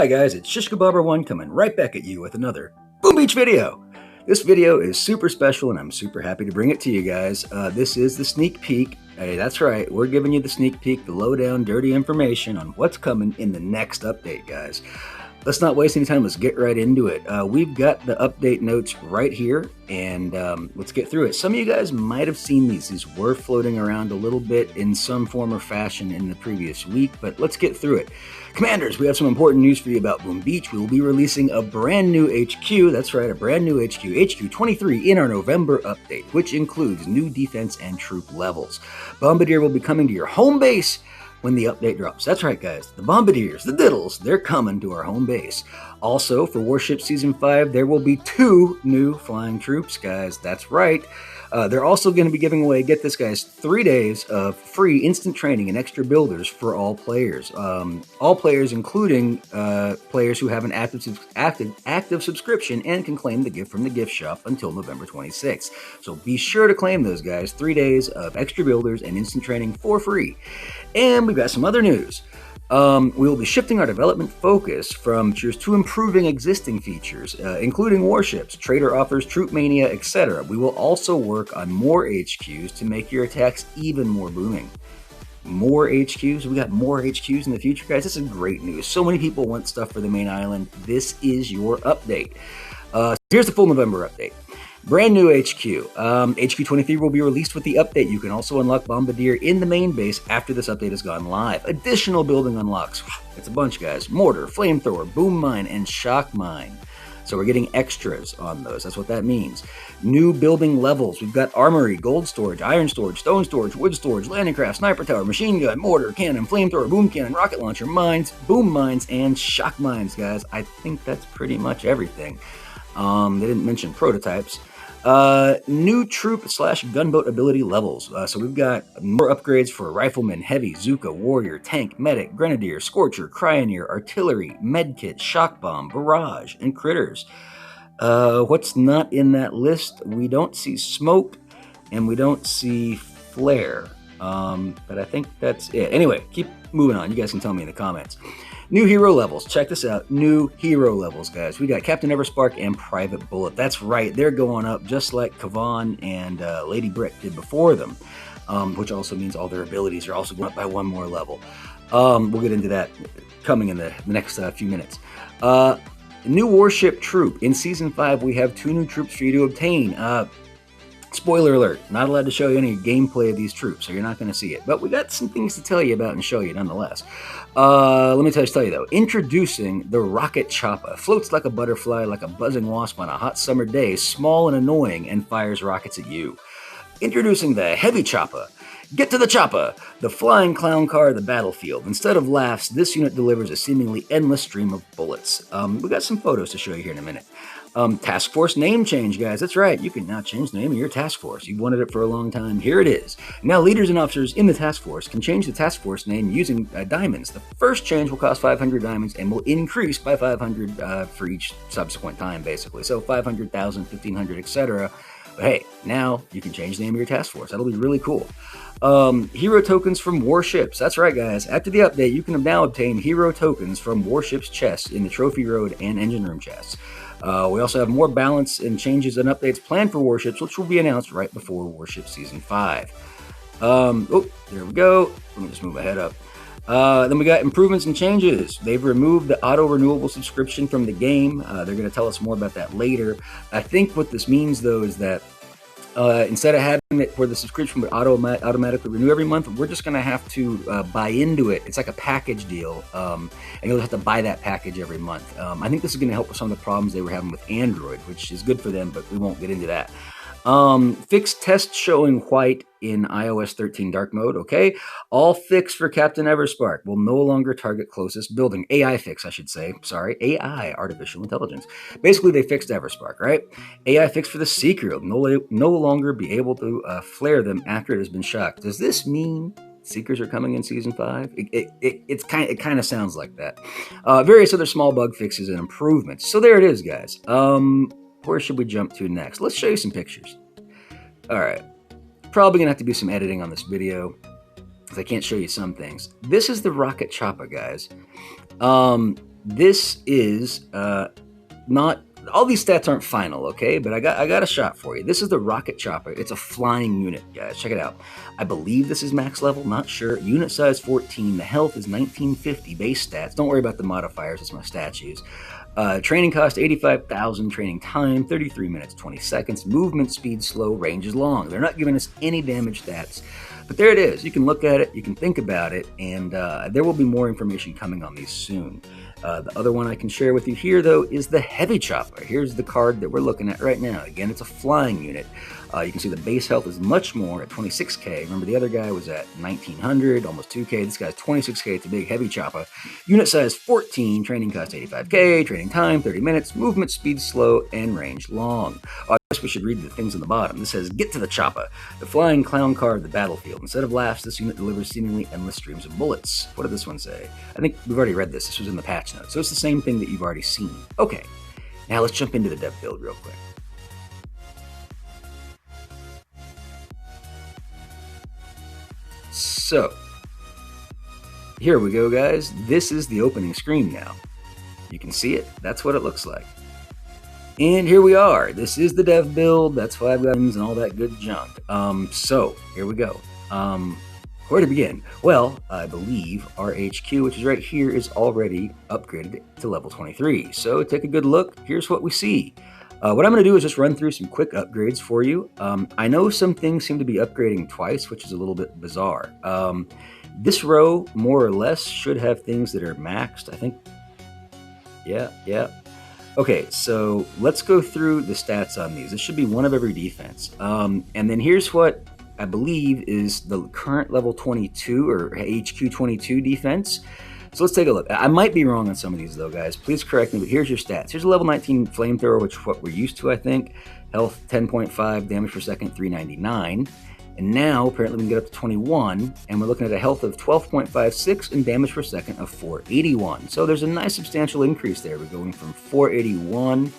Hi guys, it's Shishka Barber 1 coming right back at you with another Boom Beach video. This video is super special and I'm super happy to bring it to you guys. This is the sneak peek. Hey, that's right, we're giving you the sneak peek, the lowdown, dirty information on what's coming in the next update, guys. Let's not waste any time, let's get right into it. We've got the update notes right here, and let's get through it. Some of you guys might have seen these. These were floating around a little bit in some form or fashion in the previous week, but let's get through it. Commanders, we have some important news for you about Boom Beach. We will be releasing a brand new HQ, that's right, a brand new HQ, HQ 23 in our November update, which includes new defense and troop levels. Bombardier will be coming to your home base when the update drops. That's right, guys. The Bombardiers, the Diddles, they're coming to our home base. Also, for Warship Season 5, there will be 2 new flying troops, guys. That's right. They're also going to be giving away, get this, guys, 3 days of free instant training and extra builders for all players. All players, including players who have an active subscription and can claim the gift from the gift shop until November 26th. So be sure to claim those, guys. 3 days of extra builders and instant training for free. And we've got some other news. We will be shifting our development focus from features to improving existing features, including warships, trader offers, troop mania, etc. We will also work on more HQs to make your attacks even more booming. More HQs? We got more HQs in the future, guys. This is great news. So many people want stuff for the main island. This is your update. Here's the full November update. Brand new HQ. HQ 23 will be released with the update. You can also unlock Bombardier in the main base after this update has gone live. Additional building unlocks. It's a bunch, guys. Mortar, flamethrower, boom mine, and shock mine. So we're getting extras on those. That's what that means. New building levels. We've got armory, gold storage, iron storage, stone storage, wood storage, landing craft, sniper tower, machine gun, mortar, cannon, flamethrower, boom cannon, rocket launcher, mines, boom mines, and shock mines, guys. I think that's pretty much everything. They didn't mention prototypes. New troop / gunboat ability levels. So we've got more upgrades for rifleman, heavy, Zuka, warrior, tank, medic, grenadier, scorcher, cryoneer, artillery, medkit, shock bomb, barrage, and critters. What's not in that list? We don't see smoke and we don't see flare. But I think that's it. Anyway, keep moving on. You guys can tell me in the comments. New hero levels. Check this out. New hero levels, guys. We got Captain Everspark and Private Bullet. That's right. They're going up just like Kavan and Lady Brick did before them, which also means all their abilities are also going up by 1 more level. We'll get into that coming in the next few minutes. New warship troop. In Season 5, we have 2 new troops for you to obtain. Spoiler alert, not allowed to show you any gameplay of these troops, so you're not going to see it. But we got some things to tell you about and show you nonetheless. Let me tell you though, introducing the Rocket Chopper. Floats like a butterfly, like a buzzing wasp on a hot summer day, small and annoying, and fires rockets at you. Introducing the Heavy Chopper. Get to the chopper, the flying clown car of the battlefield. Instead of laughs, this unit delivers a seemingly endless stream of bullets. We got some photos to show you here in a minute. Task Force name change, guys. That's right. You can now change the name of your task force. You've wanted it for a long time. Here it is. Now, leaders and officers in the task force can change the task force name using diamonds. The first change will cost 500 diamonds and will increase by 500 for each subsequent time, basically. So 500,000, 1,500, etc. But hey, now you can change the name of your task force. That'll be really cool. Hero tokens from warships. That's right, guys. After the update, you can now obtain hero tokens from warships chests in the trophy road and engine room chests. We also have more balance and changes and updates planned for warships, which will be announced right before Warship Season 5. Oh, there we go. Let me just move my head up. Then we got improvements and changes. They've removed the auto-renewable subscription from the game. They're going to tell us more about that later. I think what this means, though, is that instead of having it where the subscription would automatically renew every month, we're just going to have to buy into it. It's like a package deal, and you'll have to buy that package every month. I think this is going to help with some of the problems they were having with Android, which is good for them, but we won't get into that. Fixed test showing white in iOS 13 dark mode, okay? All fix for Captain Everspark will no longer target closest building. AI fix, I should say. Sorry, AI, artificial intelligence. Basically, they fixed Everspark, right? AI fix for the Seeker will no longer be able to flare them after it has been shocked. Does this mean Seekers are coming in Season 5? It kind of sounds like that. Various other small bug fixes and improvements. So there it is, guys. Where should we jump to next? Let's show you some pictures. All right. Probably going to have to do some editing on this video because I can't show you some things. This is the Rocket Chopper, guys. this is not, all these stats aren't final, okay? But I got a shot for you. This is the rocket chopper. It's a flying unit, guys. Check it out. I believe this is max level, not sure. Unit size 14. The health is 1950. Base stats. Don't worry about the modifiers. It's my statues. Training cost 85,000. Training time 33 minutes 20 seconds. Movement speed slow. Range is long. They're not giving us any damage stats. But there it is. You can look at it, you can think about it, and there will be more information coming on these soon. The other one I can share with you here, though, is the Heavy Chopper. Here's the card that we're looking at right now. Again, it's a flying unit. You can see the base health is much more at 26k. Remember, the other guy was at 1900, almost 2k. This guy's 26k. It's a big Heavy Chopper. Unit size 14, training cost 85k, training time 30 minutes, movement speed slow, and range long. I guess we should read the things on the bottom. This says, get to the chopper, the flying clown car of the battlefield. Instead of laughs, this unit delivers seemingly endless streams of bullets. What did this one say? I think we've already read this. This was in the patch notes. So it's the same thing that you've already seen. Okay, now let's jump into the dev build real quick. So, here we go, guys. This is the opening screen now. You can see it. That's what it looks like. And here we are. This is the dev build. That's 5 guns and all that good junk. So here we go. Where to begin? Well, I believe our HQ, which is right here, is already upgraded to level 23. So take a good look. Here's what we see. What I'm going to do is just run through some quick upgrades for you. I know some things seem to be upgrading twice, which is a little bit bizarre. This row, more or less, should have things that are maxed. I think, yeah. Okay, so let's go through the stats on these. This should be one of every defense. And then here's what I believe is the current level 22 or HQ 22 defense. So let's take a look. I might be wrong on some of these though, guys. Please correct me, but here's your stats. Here's a level 19 flamethrower, which is what we're used to, I think. Health 10.5, damage per second 399. And now, apparently, we can get up to 21, and we're looking at a health of 12.56 and damage per second of 481. So there's a nice substantial increase there. We're going from 481,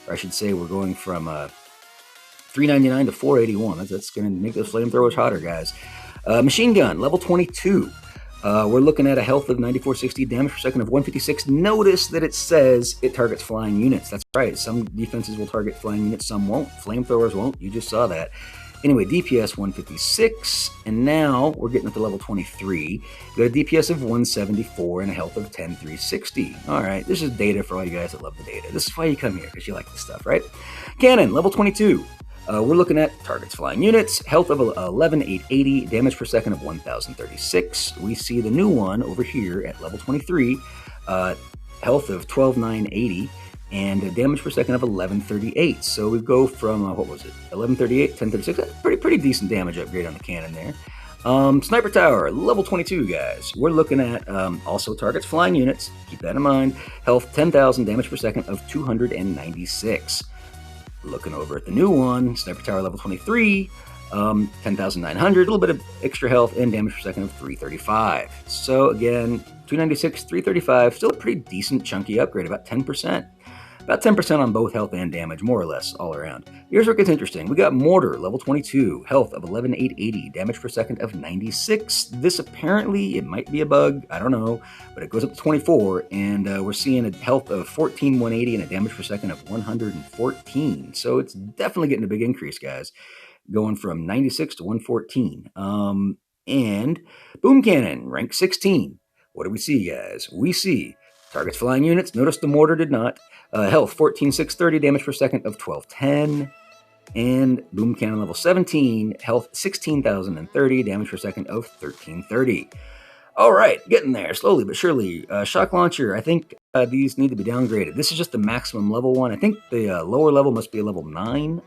or I should say we're going from 399 to 481. That's going to make those flamethrowers hotter, guys. Machine gun, level 22. We're looking at a health of 9460, damage per second of 156. Notice that it says it targets flying units. That's right. Some defenses will target flying units, some won't. Flamethrowers won't. You just saw that. Anyway, DPS 156, and now we're getting up to level 23. We got a DPS of 174 and a health of 10,360. All right, this is data for all you guys that love the data. This is why you come here, because you like this stuff, right? Cannon, level 22. We're looking at targets flying units, health of 11,880, damage per second of 1,036. We see the new one over here at level 23, health of 12,980. And a damage per second of 1138. So we go from, what was it, 1138, 1036. That's pretty decent damage upgrade on the cannon there. Sniper Tower, level 22, guys. We're looking at also targets flying units. Keep that in mind. Health 10,000, damage per second of 296. Looking over at the new one, Sniper Tower level 23, 10,900, a little bit of extra health and damage per second of 335. So again, 296, 335, still a pretty decent chunky upgrade, about 10%. About 10% on both health and damage, more or less, all around. Here's where it gets interesting. We got Mortar, level 22, health of 11,880, damage per second of 96. This apparently, it might be a bug, I don't know, but it goes up to 24, and we're seeing a health of 14,180 and a damage per second of 114. So it's definitely getting a big increase, guys, going from 96 to 114. And Boom Cannon, rank 16. What do we see, guys? We see targets flying units. Notice the Mortar did not. Health 14,630, damage per second of 1210. And Boom Cannon level 17, health 16,030, damage per second of 1330. All right, getting there slowly but surely. Shock Launcher, I think these need to be downgraded. This is just the maximum level one. I think the lower level must be a level 9.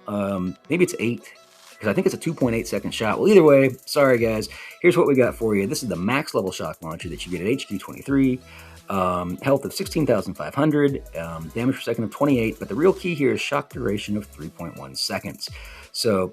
Maybe it's 8, because I think it's a 2.8 second shot. Well, either way, sorry guys. Here's what we got for you. This is the max level Shock Launcher that you get at HQ 23. Health of 16,500, damage per second of 28, but the real key here is shock duration of 3.1 seconds. So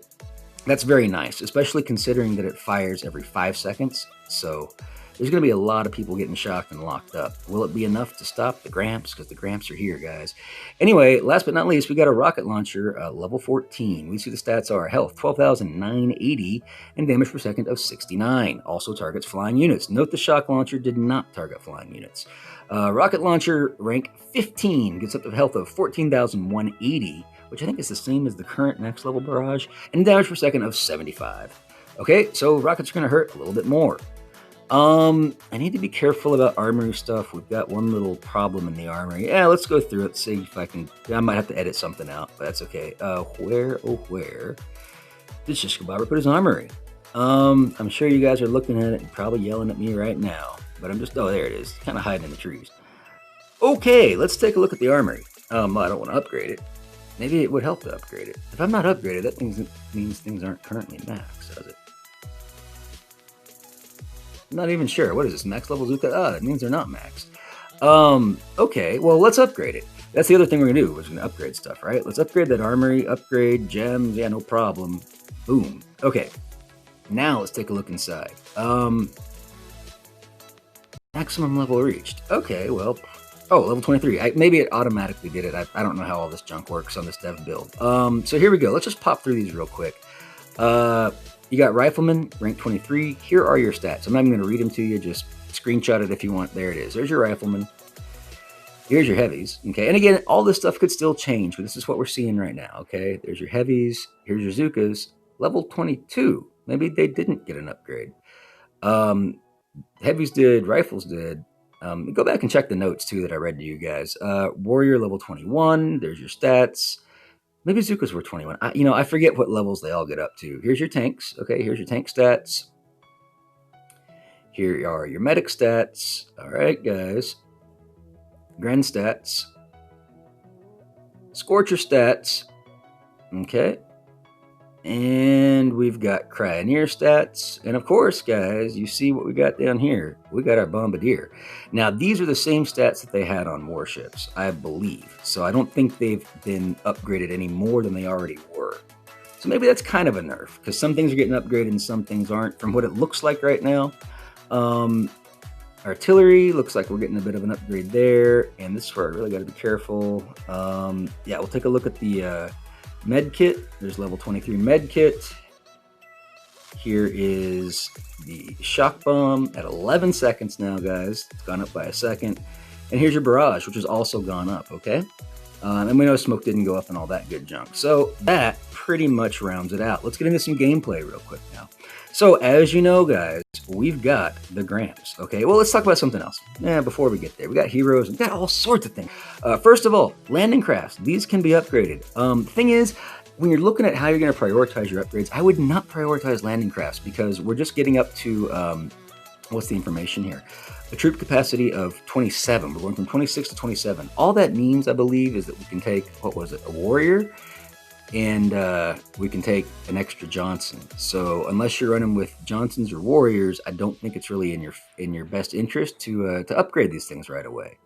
that's very nice, especially considering that it fires every 5 seconds. So there's going to be a lot of people getting shocked and locked up. Will it be enough to stop the Gramps? Because the Gramps are here, guys. Anyway, last but not least, we got a rocket launcher, level 14. We see the stats are health 12,980 and damage per second of 69. Also targets flying units. Note the shock launcher did not target flying units. Rocket launcher rank 15 gets up to health of 14,180, which I think is the same as the current next level barrage, and damage per second of 75. Okay, so rockets are going to hurt a little bit more. I need to be careful about armory stuff. We've got one little problem in the armory. Yeah, let's go through it, see if I can. I might have to edit something out, but that's okay. Where did Shish Kebab put his armory? I'm sure you guys are looking at it and probably yelling at me right now, but I'm just, oh, there it is. Kind of hiding in the trees. Okay, let's take a look at the armory. I don't want to upgrade it. Maybe it would help to upgrade it. If I'm not upgraded, that means things aren't currently maxed, does it? I'm not even sure. What is this, max level Zuka? That means they're not maxed. Okay, well, let's upgrade it. That's the other thing we're going to do. We're going to upgrade stuff, right? Let's upgrade that armory, upgrade gems. Yeah, no problem. Boom. Okay, now let's take a look inside. Maximum level reached. Okay, well, oh, level 23. Maybe it automatically did it. I don't know how all this junk works on this dev build. So here we go. Let's just pop through these real quick. You got Rifleman, rank 23. Here are your stats. I'm not even going to read them to you. Just screenshot it if you want. There it is. There's your Rifleman. Here's your Heavies. Okay, and again, all this stuff could still change, but this is what we're seeing right now. Okay, there's your Heavies. Here's your Zukas. Level 22. Maybe they didn't get an upgrade. Heavies did. Rifles did. Go back and check the notes, too, that I read to you guys. Warrior, level 21. There's your stats. Maybe Zukas were 21. I forget what levels they all get up to. Here's your tanks. Okay, here's your tank stats. Here are your medic stats. All right, guys. Gren stats. Scorcher stats. Okay. And we've got Cryoneer stats. And of course, guys, you see what we got down here. We got our Bombardier. Now, these are the same stats that they had on warships, I believe. So I don't think they've been upgraded any more than they already were. So maybe that's kind of a nerf, because some things are getting upgraded and some things aren't, from what it looks like right now. Artillery, looks like we're getting a bit of an upgrade there. And this is where I really got to be careful. Yeah, we'll take a look at the med kit. There's level 23 med kit. Here is the shock bomb at 11 seconds now, guys. It's gone up by a second. And here's your barrage, which has also gone up, okay? And we know smoke didn't go up and all that good junk. So that pretty much rounds it out. Let's get into some gameplay real quick now. So as you know, guys, we've got the Gramps, okay? Well, let's talk about something else. Before we get there, we got heroes, we got all sorts of things. First of all, landing crafts. These can be upgraded. The thing is, when you're looking at how you're going to prioritize your upgrades, I would not prioritize landing crafts because we're just getting up to, what's the information here? A troop capacity of 27. We're going from 26 to 27. All that means, I believe, is that we can take, what was it, a warrior, and we can take an extra Johnson. So unless you're running with Johnsons or warriors, I don't think it's really in your best interest to upgrade these things right away.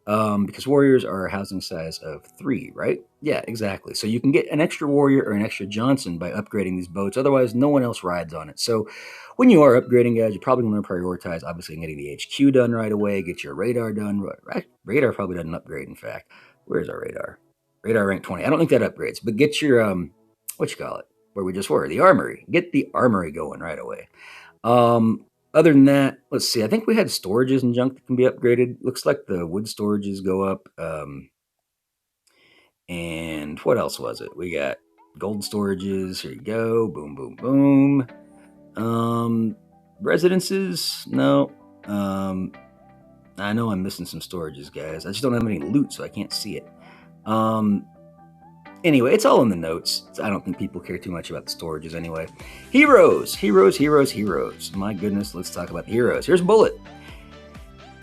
Because warriors are a housing size of 3, right? Yeah, exactly. So you can get an extra warrior or an extra Johnson by upgrading these boats. Otherwise, no one else rides on it. So when you are upgrading, guys, you probably want to prioritize, obviously, getting the HQ done right away, get your radar done. Radar probably doesn't upgrade, in fact. Where's our radar? Radar rank 20. I don't think that upgrades, but get your, where we just were, the armory. Get the armory going right away. Other than that, let's see. I think we had storages and junk that can be upgraded. Looks like the wood storages go up. And what else was it? We got gold storages. Here you go. Boom, boom, boom. Residences? No. I know I'm missing some storages, guys. I just don't have any loot, so I can't see it. Anyway, it's all in the notes. I don't think people care too much about the storages anyway. Heroes, heroes, heroes, heroes. My goodness, let's talk about the heroes. Here's Bullet.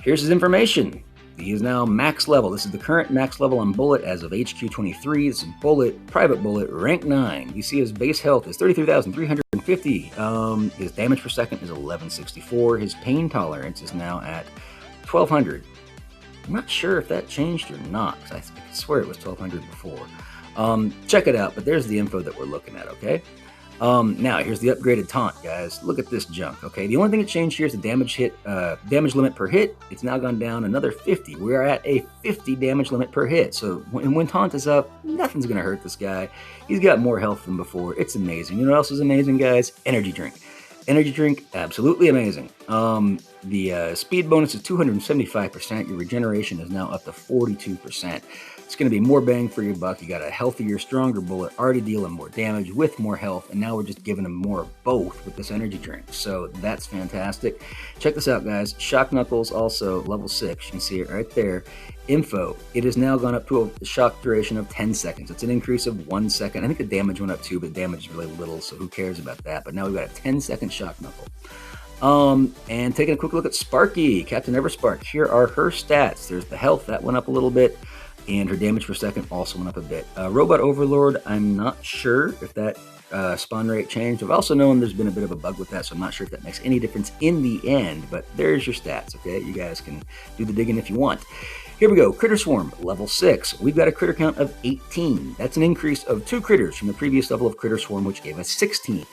Here's his information. He is now max level. This is the current max level on Bullet as of HQ 23. This is Bullet, Private Bullet, rank 9. You see his base health is 33,350. His damage per second is 1164. His pain tolerance is now at 1200. I'm not sure if that changed or not, because I swear it was 1200 before. Check it out, but there's the info that we're looking at, okay? Now here's the upgraded taunt, guys. Look at this junk. Okay, the only thing that changed here is the damage limit per hit. It's now gone down another 50. We are at a 50 damage limit per hit. So when taunt is up, nothing's gonna hurt this guy. He's got more health than before. It's amazing. You know what else is amazing, guys? Energy drink. Energy drink, absolutely amazing. The speed bonus is 275%. Your regeneration is now up to 42%. It's going to be more bang for your buck. You got a healthier, stronger bullet, already dealing more damage with more health, and now we're just giving them more of both with this energy drink. So that's fantastic. Check this out, guys. Shock Knuckles, also level 6. You can see it right there. Info, it has now gone up to a shock duration of 10 seconds. It's an increase of 1 second. I think the damage went up too, but damage is really little, so who cares about that? But now we've got a 10-second Shock Knuckle. And taking a quick look at Sparky, Captain Everspark. Here are her stats. There's the health, that went up a little bit, and her damage per second also went up a bit. Robot Overlord, I'm not sure if that spawn rate changed. I've also known there's been a bit of a bug with that, so I'm not sure if that makes any difference in the end, but there's your stats, okay? You guys can do the digging if you want. Here we go, Critter Swarm, level 6. We've got a critter count of 18. That's an increase of 2 critters from the previous level of Critter Swarm, which gave us 16.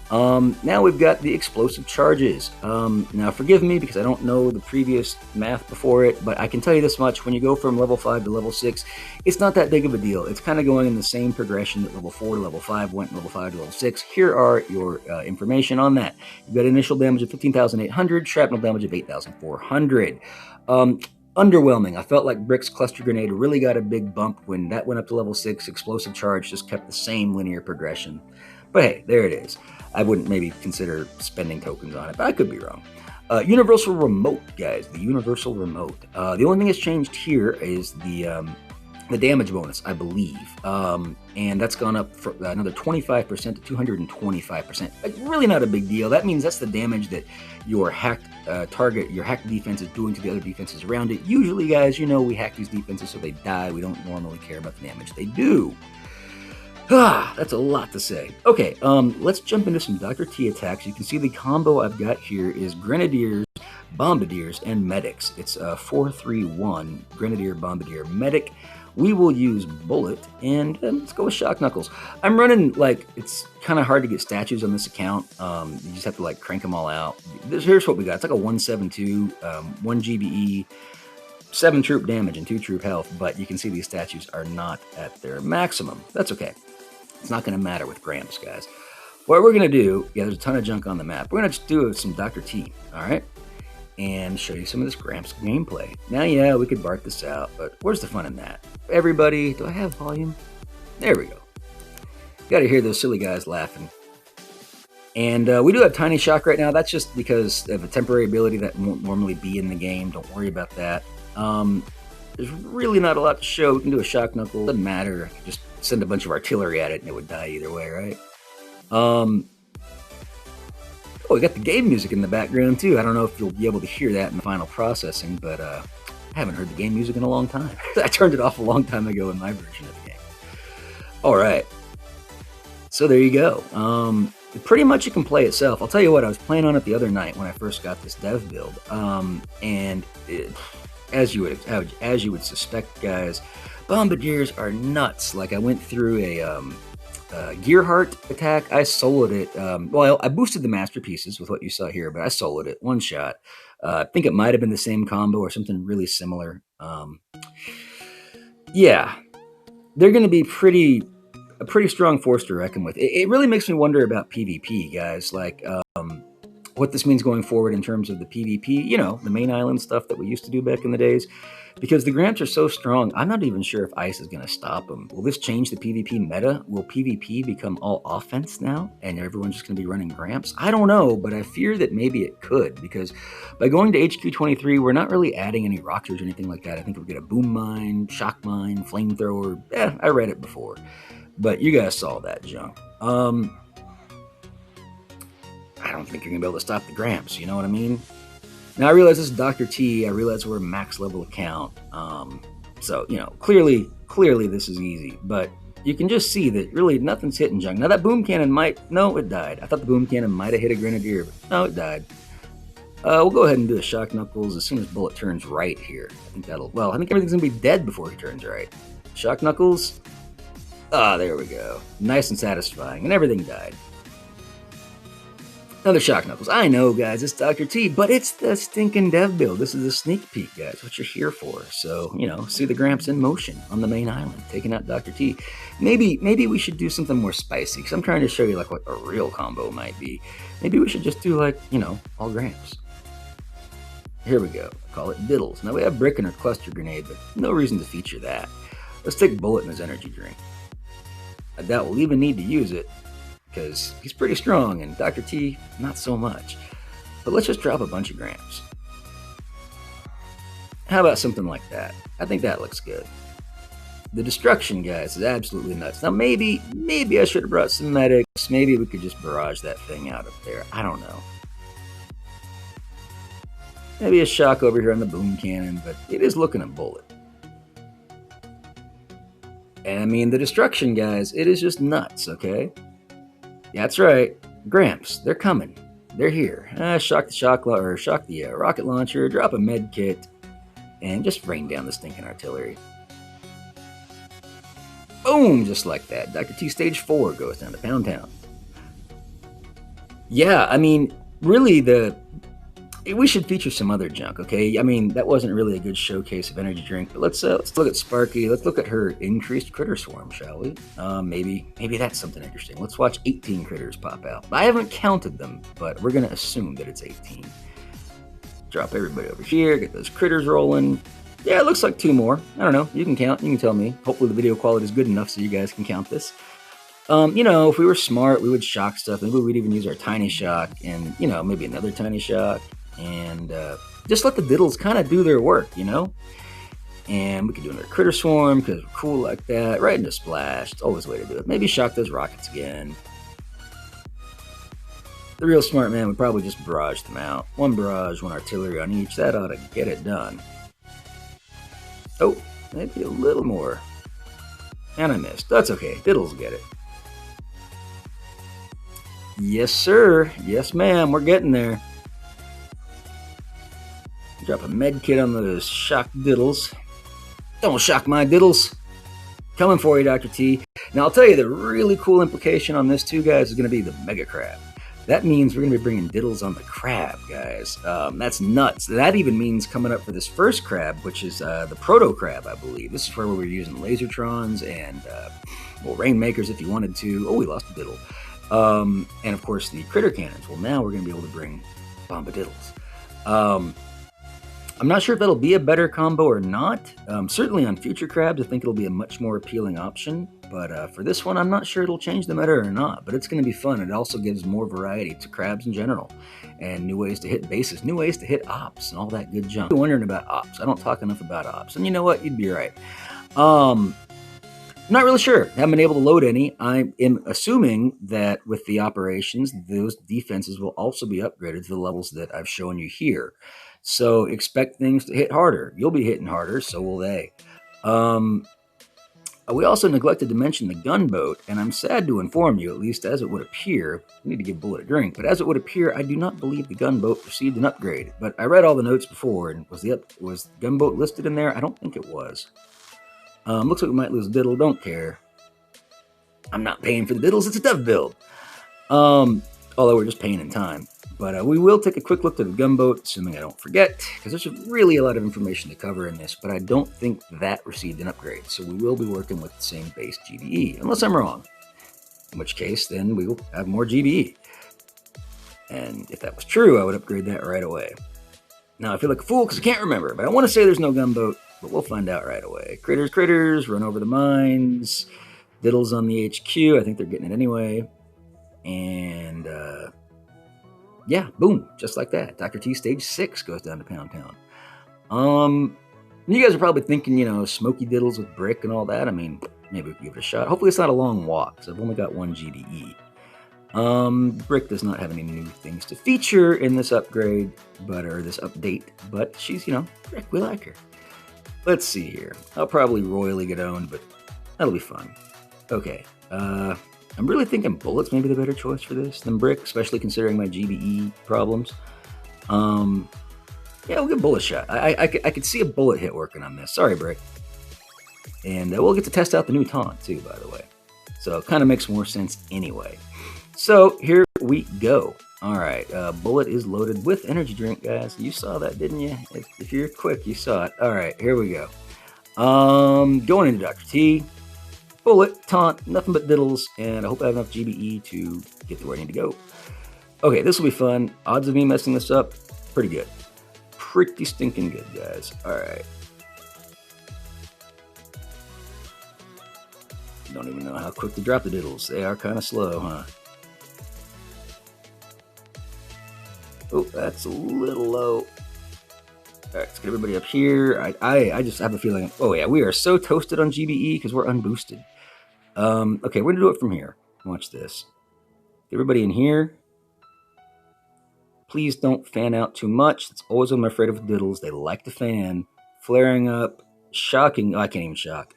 Now we've got the explosive charges. Now forgive me because I don't know the previous math before it, but I can tell you this much: when you go from level 5 to level 6, it's not that big of a deal. It's kind of going in the same progression that level 4 to level 5 went, level 5 to level 6. Here are your information on that. You've got initial damage of 15,800, shrapnel damage of 8,400. Underwhelming. I felt like Brick's Cluster Grenade really got a big bump when that went up to level 6. Explosive Charge just kept the same linear progression. But hey, there it is. I wouldn't maybe consider spending tokens on it, but I could be wrong. Universal Remote, guys. The Universal Remote. The only thing that's changed here is the damage bonus, I believe. And that's gone up for another 25% to 225%. Really not a big deal. That means that's the damage that your hacked target, your hacked defense is doing to the other defenses around it. Usually, guys, you know we hack these defenses so they die. We don't normally care about the damage they do. That's a lot to say. Okay, let's jump into some Dr. T attacks. You can see the combo I've got here is Grenadiers, Bombardiers, and Medics. It's 4-3-1, Grenadier, Bombardier, Medic. We will use Bullet, and let's go with Shock Knuckles. I'm running, like, it's kind of hard to get statues on this account. You just have to, like, crank them all out. Here's what we got. It's like a 172, 1 GBE, 7 troop damage, and 2 troop health, but you can see these statues are not at their maximum. That's okay. It's not going to matter with Gramps, guys. What we're going to do, there's a ton of junk on the map. We're going to just do some Dr. T, all right? And show you some of this Gramps gameplay. Now, yeah, we could bark this out, but where's the fun in that? Everybody, do I have volume? There we go. Got to hear those silly guys laughing. And we do have Tiny Shock right now. That's just because of a temporary ability that won't normally be in the game. Don't worry about that. There's really not a lot to show. We can do a Shock Knuckle. Doesn't matter. Just send a bunch of artillery at it and it would die either way, right? Oh, we got the game music in the background too. I don't know if you'll be able to hear that in the final processing, but I haven't heard the game music in a long time. I turned it off a long time ago in my version of the game. All right. So there you go. Pretty much it can play itself. I'll tell you what, I was playing on it the other night when I first got this dev build. And as you would suspect, guys, Bombardiers are nuts. Like, I went through a Gearheart attack. I soloed it. Well, I boosted the masterpieces with what you saw here, but I soloed it one shot. I think it might have been the same combo or something really similar. Yeah, they're going to be a pretty strong force to reckon with. It really makes me wonder about PvP, guys. Like, what this means going forward in terms of the PvP, you know, the main island stuff that we used to do back in the days. Because the Gramps are so strong, I'm not even sure if Ice is going to stop them. Will this change the PvP meta? Will PvP become all offense now, and everyone's just going to be running Gramps? I don't know, but I fear that maybe it could, because by going to HQ23, we're not really adding any rockers or anything like that. I think we'll get a boom mine, shock mine, flamethrower. I read it before, but you guys saw that junk. I don't think you're going to be able to stop the Gramps, you know what I mean? Now, I realize this is Dr. T. I realize we're a max level account. So, you know, clearly this is easy. But you can just see that really nothing's hitting junk. Now, that boom cannon no, it died. I thought the boom cannon might have hit a Grenadier, but no, it died. We'll go ahead and do a Shock Knuckles as soon as Bullet turns right here. I think everything's going to be dead before he turns right. Shock Knuckles. There we go. Nice and satisfying. And everything died. Another shock knuckles. I know, guys, it's Dr. T, but it's the stinking dev build. This is a sneak peek, guys, what you're here for. So, see the Gramps in motion on the main island, taking out Dr. T. Maybe we should do something more spicy, because I'm trying to show you, like, what a real combo might be. Maybe we should just do, like, all Gramps. Here we go. Call it Diddles. Now, we have Brick in our cluster grenade, but no reason to feature that. Let's take Bullet in his energy drink. I doubt we'll even need to use it, because he's pretty strong, and Dr. T, not so much. But let's just drop a bunch of Gramps. How about something like that? I think that looks good. The destruction, guys, is absolutely nuts. Now, maybe I should have brought some medics. Maybe we could just barrage that thing out up there. I don't know. Maybe a shock over here on the boom cannon, but it is looking a Bullet. And I mean, the destruction, guys, it is just nuts, okay? That's right. Gramps, they're coming. They're here. Shock the rocket launcher, drop a med kit, and just rain down the stinking artillery. Boom! Just like that. Dr. T Stage 4 goes down to Pound Town. Yeah, I mean, really, we should feature some other junk, okay? I mean, that wasn't really a good showcase of energy drink, but let's look at Sparky. Let's look at her increased critter swarm, shall we? Maybe that's something interesting. Let's watch 18 critters pop out. I haven't counted them, but we're gonna assume that it's 18. Drop everybody over here, get those critters rolling. Yeah, it looks like 2 more. I don't know. You can count. You can tell me. Hopefully the video quality is good enough so you guys can count this. If we were smart, we would shock stuff. Maybe we'd even use our tiny shock and, maybe another tiny shock. And just let the Diddles kind of do their work, And we could do another critter swarm because we're cool like that. Right into splash. It's always a way to do it. Maybe shock those rockets again. The real smart man would probably just barrage them out. 1 barrage, 1 artillery on each. That ought to get it done. Oh, maybe a little more. And I missed. That's okay. Diddles get it. Yes, sir. Yes, ma'am. We're getting there. Drop a med kit on those shock Diddles. Don't shock my Diddles. Coming for you, Dr. T. Now, I'll tell you, the really cool implication on this, too, guys, is going to be the Mega Crab. That means we're going to be bringing Diddles on the Crab, guys. That's nuts. That even means coming up for this first Crab, which is the Proto Crab, I believe. This is where we were using Lasertrons and, Rainmakers if you wanted to. Oh, we lost a Diddle. And, of course, the Critter Cannons. Well, now we're going to be able to bring Bombadiddles. I'm not sure if that'll be a better combo or not. Certainly on future Crabs, I think it'll be a much more appealing option. But for this one, I'm not sure it'll change the meta or not. But it's going to be fun. It also gives more variety to Crabs in general. And new ways to hit bases, new ways to hit ops, and all that good junk. I'm wondering about ops. I don't talk enough about ops. And you know what? You'd be right. Not really sure. Haven't been able to load any. I am assuming that with the operations, those defenses will also be upgraded to the levels that I've shown you here. So expect things to hit harder. You'll be hitting harder, so will they. We also neglected to mention the gunboat, and I'm sad to inform you, at least as it would appear, I need to give Bullet a drink, but as it would appear, I do not believe the gunboat received an upgrade. But I read all the notes before, and was the gunboat listed in there? I don't think it was. Looks like we might lose Diddle, don't care. I'm not paying for the Diddles, it's a dev build. Although we're just paying in time. But we will take a quick look at the gunboat, assuming I don't forget, because there's really a lot of information to cover in this, but I don't think that received an upgrade. So we will be working with the same base GBE, unless I'm wrong. In which case, then we will have more GBE. And if that was true, I would upgrade that right away. Now, I feel like a fool because I can't remember, but I want to say there's no gunboat, but we'll find out right away. Critters, run over the mines. Diddles on the HQ. I think they're getting it anyway. And, yeah, boom, just like that. Dr. T Stage 6 goes down to Pound Town. You guys are probably thinking, smoky Diddles with Brick and all that. I mean, maybe we can give it a shot. Hopefully it's not a long walk, because I've only got 1 GDE. Brick does not have any new things to feature in this upgrade, or this update, but she's, Brick, we like her. Let's see here. I'll probably royally get owned, but that'll be fun. Okay, I'm really thinking Bullets may be the better choice for this than Brick, especially considering my GBE problems. Yeah, we'll give Bullet a shot. I could see a Bullet hit working on this. Sorry, Brick. And we'll get to test out the new taunt, too, by the way. So it kind of makes more sense anyway. So here we go. All right, bullet is loaded with energy drink, guys. You saw that, didn't you? If you're quick, you saw it. All right, here we go. Going into Dr. T. Bullet, taunt, nothing but diddles, and I hope I have enough GBE to get to where I need to go. Okay, this will be fun. Odds of me messing this up, pretty good. Pretty stinking good, guys. All right. Don't even know how quick to drop the diddles. They are kind of slow, huh? Oh, that's a little low. All right, let's get everybody up here. I just have a feeling. Oh yeah, we are so toasted on GBE because we're unboosted. Okay, we're gonna do it from here. Watch this. Get everybody in here. Please don't fan out too much. That's always what I'm afraid of with diddles. They like to fan, flaring up, shocking. Oh, I can't even shock.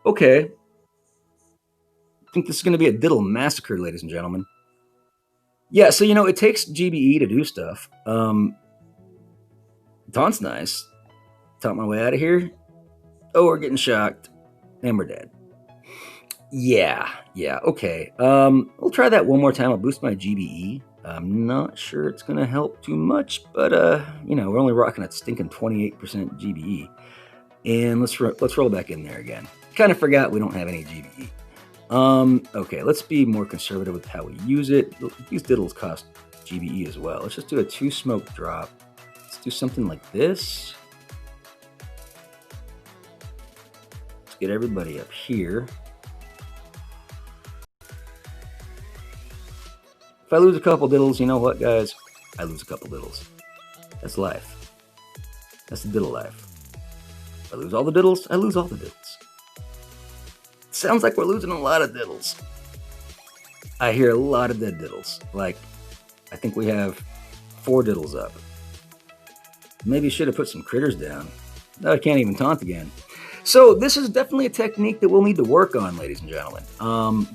Okay. I think this is going to be a diddle massacre, ladies and gentlemen. Yeah, so it takes GBE to do stuff. Taunt's nice. Taunt my way out of here. Oh, we're getting shocked. And we're dead. Yeah, okay. We'll try that one more time. I'll boost my GBE. I'm not sure it's gonna help too much, but we're only rocking a stinking 28% GBE. And let's roll back in there again. Kind of forgot we don't have any GBE. Okay, let's be more conservative with how we use it. These diddles cost GBE as well. Let's just do a 2 smoke drop. Let's do something like this. Let's get everybody up here. If I lose a couple diddles, you know what, guys? I lose a couple diddles. That's life. That's the diddle life. If I lose all the diddles, I lose all the diddles. Sounds like we're losing a lot of diddles. I hear a lot of dead diddles. Like, I think we have 4 diddles up. Maybe should have put some critters down. No, I can't even taunt again. So this is definitely a technique that we'll need to work on, ladies and gentlemen.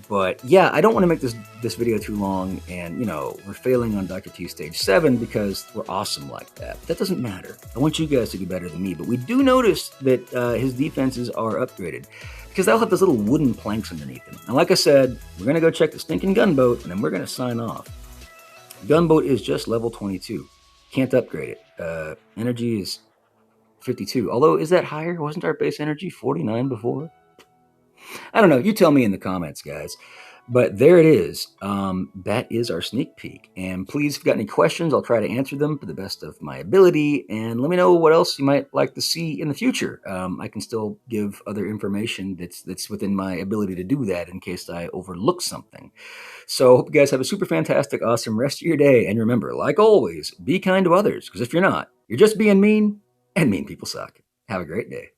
But yeah, I don't want to make this video too long, and we're failing on Dr. T stage 7 because we're awesome like that. But that doesn't matter. I want you guys to do better than me. But we do notice that his defenses are upgraded because they'll have those little wooden planks underneath them. And like I said, we're gonna go check the stinking gunboat, and then we're gonna sign off. Gunboat is just level 22. Can't upgrade it. Energy is 52. Although, is that higher? Wasn't our base energy 49 before? I don't know. You tell me in the comments, guys. But there it is. That is our sneak peek. And please, if you've got any questions, I'll try to answer them to the best of my ability. And let me know what else you might like to see in the future. I can still give other information that's within my ability to do that in case I overlook something. So hope you guys have a super fantastic, awesome rest of your day. And remember, like always, be kind to others. Because if you're not, you're just being mean. And mean people suck. Have a great day.